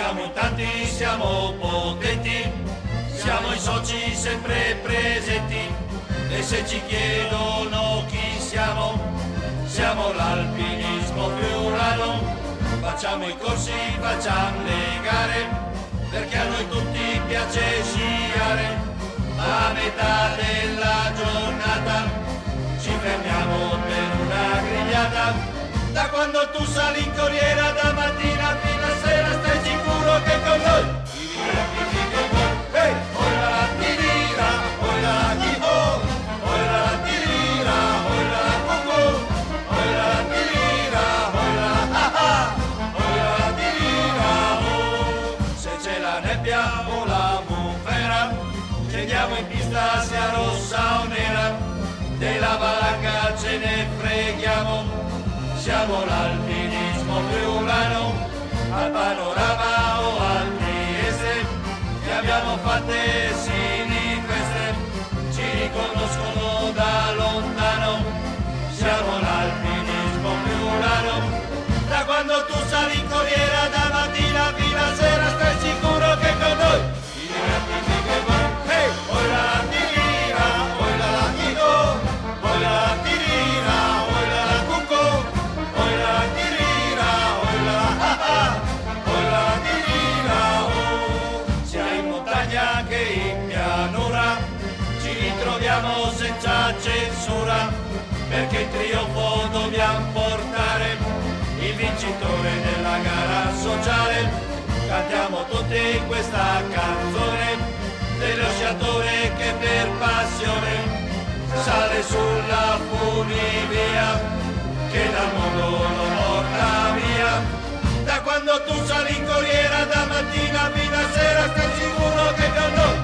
Siamo in tanti, siamo potenti, siamo i soci sempre presenti, e se ci chiedono chi siamo l'alpinismo friulano. Facciamo i corsi, facciamo le gare, perché a noi tutti piace sciare. A metà della giornata ci fermiamo per una grigliata. Da quando tu sali in corriera, da mattina fino a sera, stai sicuro che con noi ti diverti che vuoi. Hey! Oi la tirira, oi la tifo, oi la tirira, oi la cucù, oi la tirira, oi la ha-ha, oi la tirira, oh. Se c'è la nebbia o la bufera, scendiamo in pista sia rossa o nera, della valanga ce ne freghiamo. Siamo l'alpinismo friulano, al panorama o al Trieste, che abbiamo fatte sinifeste, ci riconoscono da lontano. Siamo l'alpinismo friulano, da quando tu sali in corriera, da mattina fino a sera, stai sicuro che con noi ti diverti che vuoi. Hey! Oi la tirira, oi la tico, oi la tirira, oi la cucco, oi la tirira, oi la ha-ha, oi la tirira, oh. Sia in montagna che in pianura ci ritroviamo senza censura, perché in trionfo dobbiamo portare il vincitore della gara sociale. Cantiamo tutti questa canzone dello sciatore che per passione sale sulla funivia che dal mondo lo porta via. Da quando tu sali in corriera, da mattina fino a sera, stai sicuro che con noi